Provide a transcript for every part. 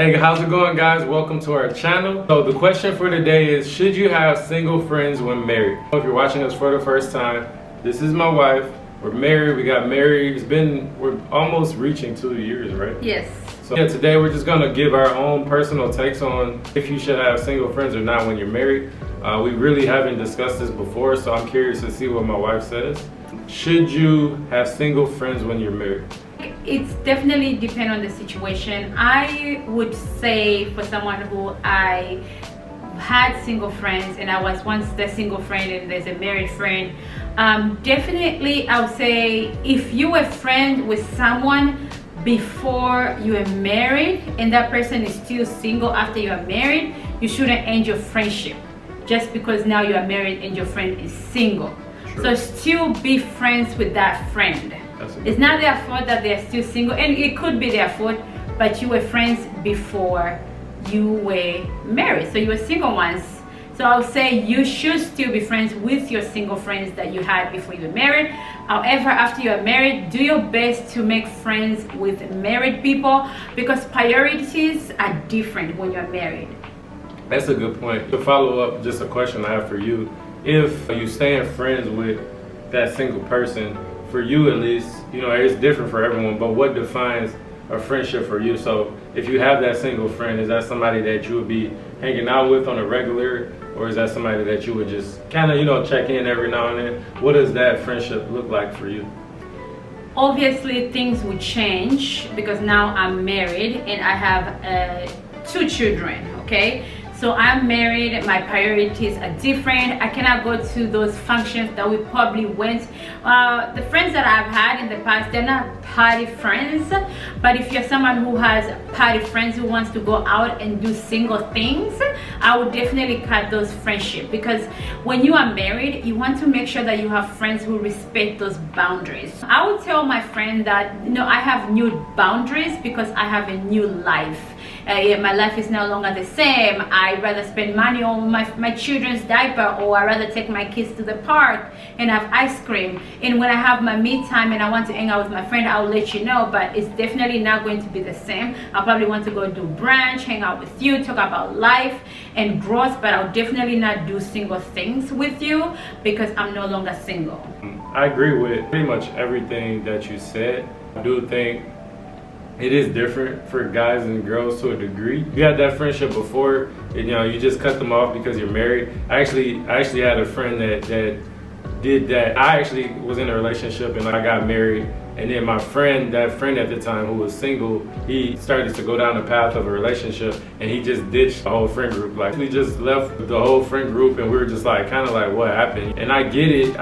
Hey, how's it going, guys? Welcome to our channel. So the question for today is, should you have single friends when married? If you're watching us for the first time, this is my wife. We're married. We got married. We're almost reaching 2 years, right? Yes. So yeah, today we're just gonna give our own personal takes on if you should have single friends or not when you're married. We really haven't discussed this before, so I'm curious to see what my wife says. Should you have single friends when you're married? It's definitely depend on the situation. I would say for someone who I had single friends and I was once the single friend and there's a married friend, definitely I would say if you were friends with someone before you are married and that person is still single after you are married, you shouldn't end your friendship just because now you are married and your friend is single. Sure. So still be friends with that friend. It's not their fault that they're still single, and it could be their fault, but you were friends before you were married, so you were single once. So I'll say you should still be friends with your single friends that you had before you were married. However, after you are married, do your best to make friends with married people because priorities are different when you're married. That's a good point. To follow up, just a question I have for you. If you stay friends with that single person, for you at least, you know, it's different for everyone, but what defines a friendship for you? So if you have that single friend, is that somebody that you would be hanging out with on a regular, or is that somebody that you would just kind of, you know, check in every now and then? What does that friendship look like for you? Obviously things would change because now I'm married and I have 2 children, okay? So I'm married, my priorities are different. I cannot go to those functions that we probably went. The friends that I've had in the past, they're not party friends. But if you're someone who has party friends who wants to go out and do single things, I would definitely cut those friendships. Because when you are married, you want to make sure that you have friends who respect those boundaries. I would tell my friend that, you know, I have new boundaries because I have a new life. My life is no longer the same. I'd rather spend money on my children's diaper, or I'd rather take my kids to the park and have ice cream. And when I have my me time and I want to hang out with my friend, I'll let you know, but it's definitely not going to be the same. I'll probably want to go do brunch, hang out with you, talk about life and growth, but I'll definitely not do single things with you because I'm no longer single. I agree with pretty much everything that you said. I do think it is different for guys and girls to a degree. You had that friendship before, and, you know, you just cut them off because you're married. I actually had a friend that did that. I actually was in a relationship and I got married, and then my friend, that friend at the time who was single, he started to go down the path of a relationship and he just ditched the whole friend group. Like, we just left the whole friend group and we were just like, kind of like, what happened? And I get it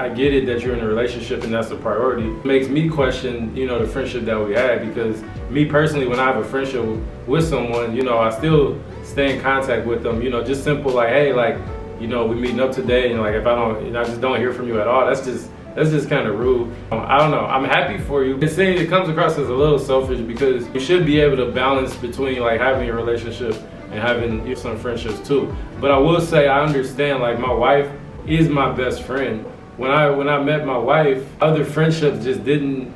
that you're in a relationship and that's a priority. It makes me question, you know, the friendship that we had, because me personally, when I have a friendship with someone, you know, I still stay in contact with them, you know, just simple like, hey, like, you know, we meeting up today, and like if I don't, you know, I just don't hear from you at all, that's just kind of rude. I don't know. I'm happy for you. It comes across as a little selfish because you should be able to balance between like having a relationship and having some friendships too. But I will say I understand, like, my wife is my best friend. When I met my wife, other friendships just didn't,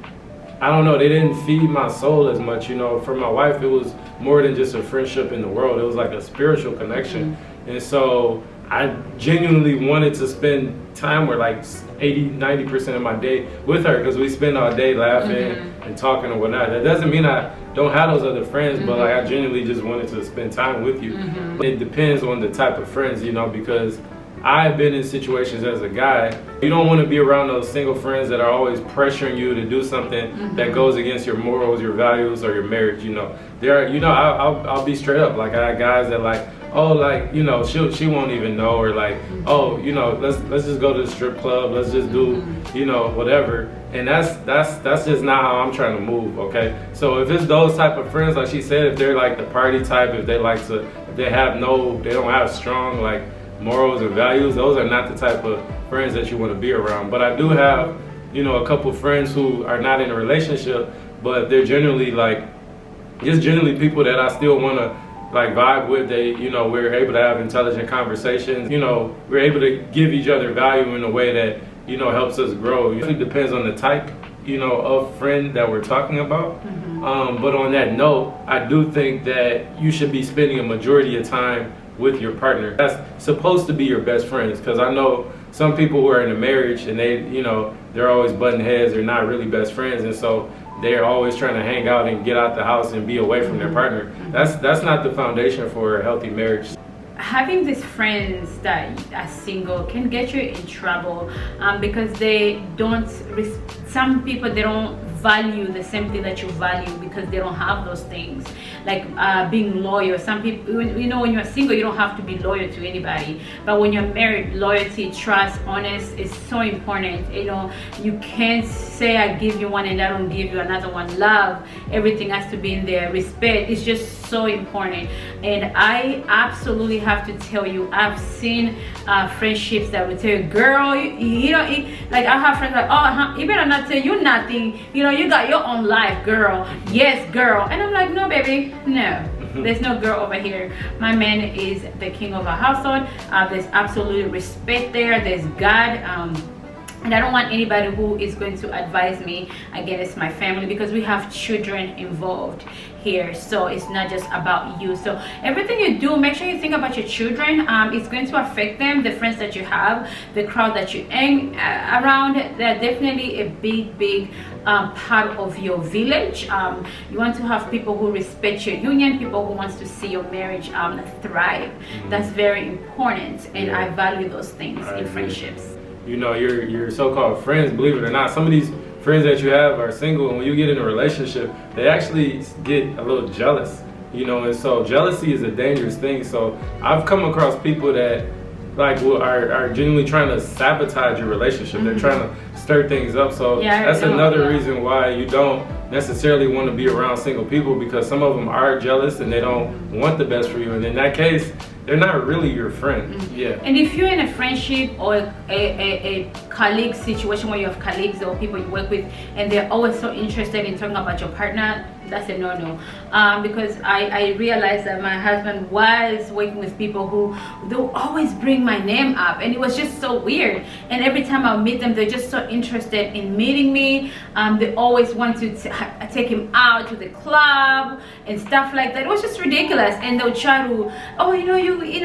I don't know, they didn't feed my soul as much, you know. For my wife, it was more than just a friendship in the world. It was like a spiritual connection. And so I genuinely wanted to spend time where like 80-90% of my day with her, because we spend all day laughing and talking and whatnot. That doesn't mean I don't have those other friends, but like I genuinely just wanted to spend time with you. It depends on the type of friends, you know, because I've been in situations as a guy, you don't want to be around those single friends that are always pressuring you to do something that goes against your morals, your values, or your marriage, you know. There are, you know, I'll be straight up, like, I have guys that like, oh, like, you know, she won't even know, or like, oh, you know, let's just go to the strip club, let's just do, you know, whatever. And that's just not how I'm trying to move, okay? So if it's those type of friends, like she said, if they're like the party type, if they don't have strong like morals and values, those are not the type of friends that you want to be around. But I do have, you know, a couple friends who are not in a relationship, but they're generally like, just generally people that I still want to like vibe with. They, you know, we're able to have intelligent conversations, you know, we're able to give each other value in a way that, you know, helps us grow. It really depends on the type of friend that we're talking about. But on that note, I do think that you should be spending a majority of time with your partner. That's supposed to be your best friends, because I know some people who are in a marriage and they're always butting heads. They're not really best friends, and so they're always trying to hang out and get out the house and be away from their partner. That's not the foundation for a healthy marriage. Having these friends that are single can get you in trouble because they don't. Some people, they don't value the same thing that you value because they don't have those things, like being loyal. Some people, when you're single, you don't have to be loyal to anybody, but when you're married, loyalty, trust, honest is so important. You can't say I give you one and I don't give you another one. Love, everything has to be in there. Respect is just so important. And I absolutely have to tell you, I've seen friendships that would tell you, girl, like I have friends like, oh, you better not tell you nothing, you got your own life, girl. Yes, girl. And I'm like, no, baby, no. There's no girl over here. My man is the king of our household. There's absolute respect there. There's God. And I don't want anybody who is going to advise me against my family, because we have children involved here. So it's not just about you. So everything you do, make sure you think about your children. It's going to affect them, the friends that you have, the crowd that you hang around. They're definitely a big part of your village. You want to have people who respect your union, people who wants to see your marriage thrive. That's very important, and I value those things in friendships. Your so-called friends, believe it or not, some of these friends that you have are single, and when you get in a relationship, they actually get a little jealous, and so jealousy is a dangerous thing. So I've come across people that are genuinely trying to sabotage your relationship. They're trying to stir things up. So that's another reason why you don't necessarily want to be around single people, because some of them are jealous and they don't want the best for you, and in that case, they're not really your friend. And if you're in a friendship or a colleague situation where you have colleagues or people you work with and they're always so interested in talking about your partner, that's a no-no. Because I realized that my husband was working with people who they'll always bring my name up, and it was just so weird. And every time I meet them, they're just so interested in meeting me. They always want to take him out to the club and stuff like that. It was just ridiculous. And they'll try to,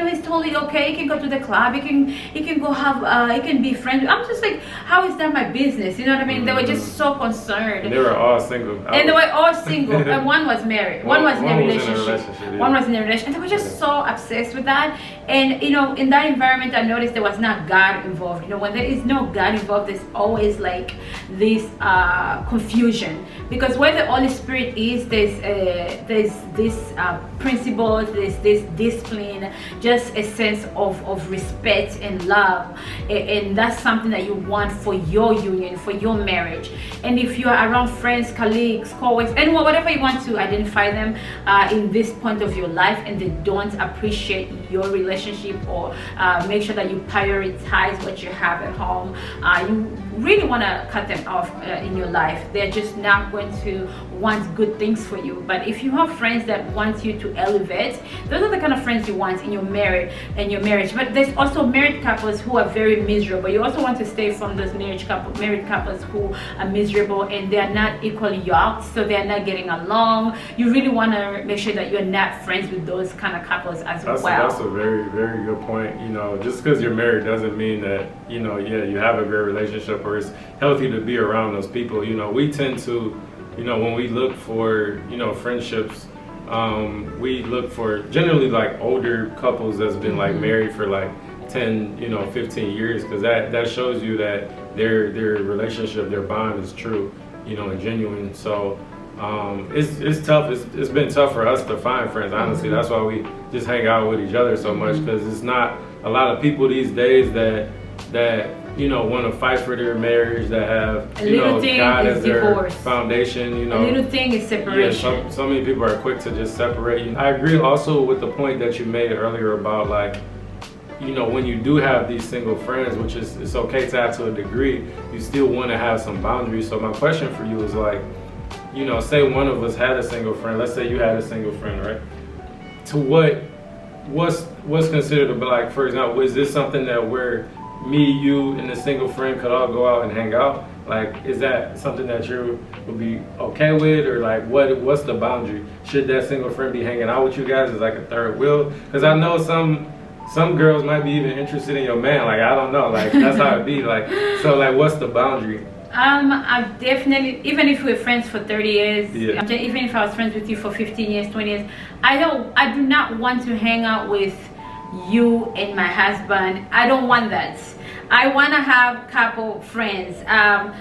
it's totally okay. He can go to the club. He can go have. He can be friends. I'm just like, how is that my business? You know what I mean? They were just so concerned. And they were all single. And they were all single. And one was married. One was in a relationship. One was in a relationship. And they were just so obsessed with that. And in that environment, I noticed there was not God involved. When there is no God involved, there's always like this confusion, because where the Holy Spirit is, there's this principle, there's this discipline, just a sense of respect and love, and that's something that you want for your union, for your marriage. And if you are around friends, colleagues, co-workers, and whatever you want to identify them in this point of your life, and they don't appreciate your relationship or make sure that you prioritize what you have at home, you really want to cut them off in your life. They're just not going to want good things for you. But if you have friends that want you to elevate, those are the kind of friends you want in your marriage. But there's also married couples who are very miserable. You also want to stay from those married couples who are miserable and they're not equally yoked, so they're not getting along. You really want to make sure that you're not friends with those kind of couples as well. That's a very, very good point. Just because you're married doesn't mean that you have a great relationship or it's healthy to be around those people. We tend to, when we look for friendships, we look for generally like older couples that's been like married for like 10 15 years, because that shows you that their relationship, their bond is true, and genuine. So it's tough. It's been tough for us to find friends, honestly. That's why we just hang out with each other so much, because it's not a lot of people these days that want to fight for their marriage, that have God as their foundation. A little thing is separation. Yeah, so many people are quick to just separate. I agree also with the point that you made earlier about like, when you do have these single friends, which is, it's okay to have to a degree, you still want to have some boundaries. So my question for you is like, say one of us had a single friend. Let's say you had a single friend, right? To what's considered to be like, for example, is this something that where me, you, and the single friend could all go out and hang out? Like, is that something that you would be okay with, or like what's the boundary? Should that single friend be hanging out with you guys as like a third wheel? Because I know some girls might be even interested in your man. Like, I don't know. Like, that's how it be. Like, so like, what's the boundary? I've definitely, even if we're friends for 30 years, Yeah. even if I was friends with you for 15 years, 20 years, I do not want to hang out with you and my husband. I don't want that. I want to have couple friends. I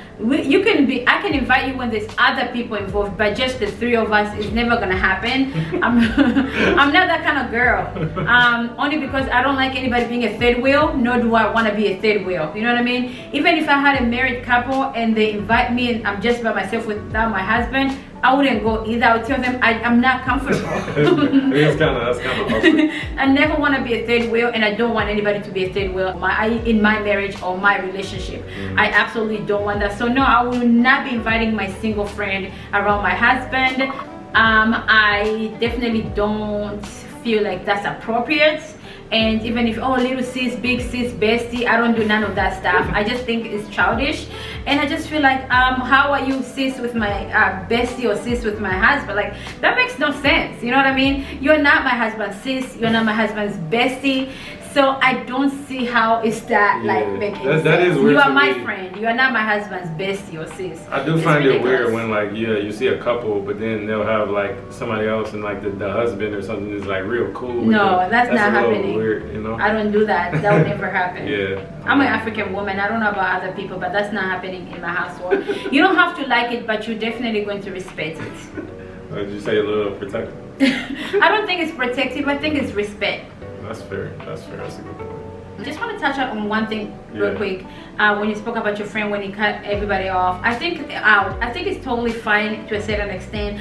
can invite you when there's other people involved, but just the three of us is never gonna happen. I'm not that kind of girl. Only because I don't like anybody being a third wheel, nor do I want to be a third wheel. You know what I mean? Even if I had a married couple and they invite me and I'm just by myself without my husband, I wouldn't go either. I would tell them I'm not comfortable. That's kind of awkward. I never want to be a third wheel, and I don't want anybody to be a third wheel in my marriage or my relationship. I absolutely don't want that. So no, I will not be inviting my single friend around my husband. I definitely don't feel like that's appropriate. And even if, oh, little sis, big sis, bestie, I don't do none of that stuff. I just think it's childish. And I just feel like, how are you sis with my bestie or sis with my husband? Like, that makes no sense. You know what I mean? You're not my husband's sis. You're not my husband's bestie. So I don't see how is that like making sense. That is weird. You are to my me. friend. You are not my husband's bestie or sis. I do find it weird when like you see a couple, but then they'll have like somebody else and like the husband or something is like real cool. No, that's not happening. Weird, you know. I don't do that. That would never happen. Yeah. I'm an African woman. I don't know about other people, but that's not happening in my household. You don't have to like it, but you're definitely going to respect it. Did you say a little protective? I don't think it's protective. I think it's respect. That's fair. That's fair. That's a good point. I just want to touch on one thing real quick. When you spoke about your friend when he cut everybody off, I think it's totally fine to a certain extent.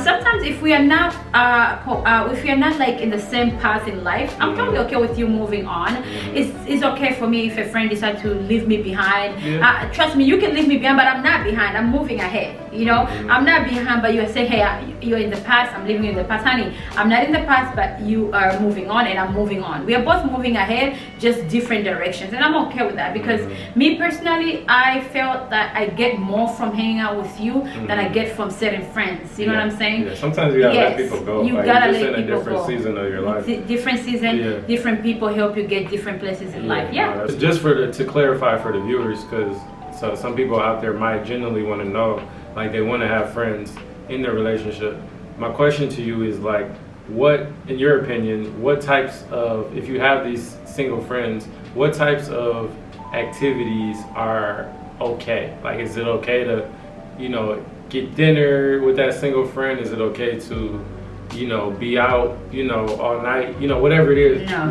Sometimes if we are not like in the same path in life, I'm totally okay with you moving on. It's okay for me if a friend decides to leave me behind. Trust me, you can leave me behind, but I'm not behind. I'm moving ahead. You know, I'm not behind, but you say, hey, you're in the past. I'm living in the past, honey. I'm not in the past, but you are moving on, and I'm moving on. We are both moving ahead, just different directions, and I'm okay with that because me personally, I felt that I get more from hanging out with you than I get from certain friends. You know what I'm saying? Yeah. Sometimes you gotta let people go. You like, gotta you're let just in people a different go. season of your life. Different season, different people help you get different places in life. Yeah. Just to clarify for the viewers, because some people out there might genuinely want to know, like they want to have friends in their relationship. My question to you is like, what, in your opinion, what types of, if you have these single friends, what types of activities are okay? Like, is it okay to, get dinner with that single friend? Is it okay to, be out, all night, whatever it is? No,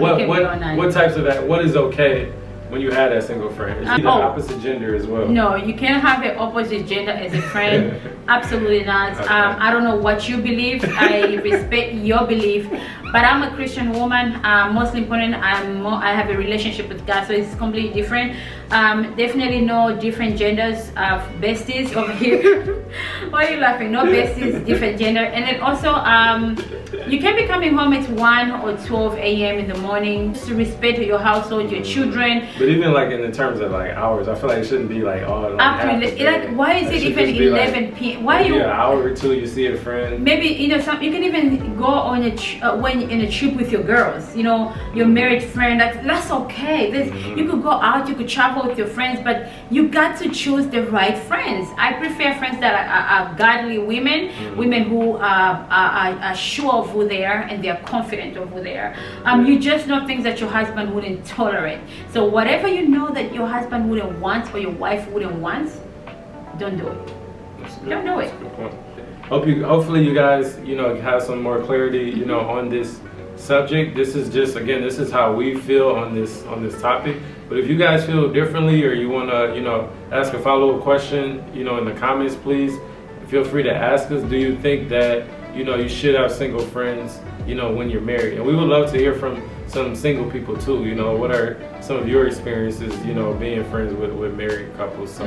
what types of that? What is okay when you have that single friend? Is she the opposite gender as well? No, you can't have an opposite gender as a friend. Absolutely not. Okay. I don't know what you believe. I respect your belief, but I'm a Christian woman. Most important, I have a relationship with God, so it's completely different. Definitely no different genders of besties over here. Why are you laughing? No besties, different gender. And then also, you can be coming home at 1 or 12 a.m. in the morning. Just to respect your household, your children. But even like in terms of like hours, I feel like it shouldn't be like all like half the day. Like, why is it even 11 p.m.? Why are you? An hour or two, you see a friend. Maybe you can even go on when in a trip with your girls. Your married friend. That's okay. You could go out, you could travel with your friends, but you got to choose the right friends. I prefer friends that are godly women, women who are sure of who they are and they are confident of who they are. You just know things that your husband wouldn't tolerate. So whatever you know that your husband wouldn't want or your wife wouldn't want, don't do it. Don't do it. Hopefully you guys, have some more clarity, on this subject. This is how we feel on this topic. But if you guys feel differently or you want to, ask a follow-up question, in the comments, please feel free to ask us. Do you think that, you should have single friends, when you're married? And we would love to hear from some single people too. What are some of your experiences, being friends with married couples? So,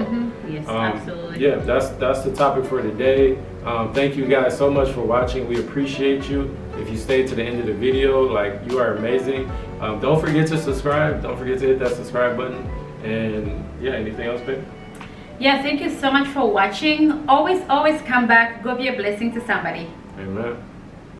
yes, absolutely. Yeah, that's the topic for today. Thank you guys so much for watching. We appreciate you. If you stayed to the end of the video, like, you are amazing. Don't forget to subscribe. Don't forget to hit that subscribe button. And yeah, anything else, babe? Yeah, thank you so much for watching. Always come back. Go be a blessing to somebody. Amen.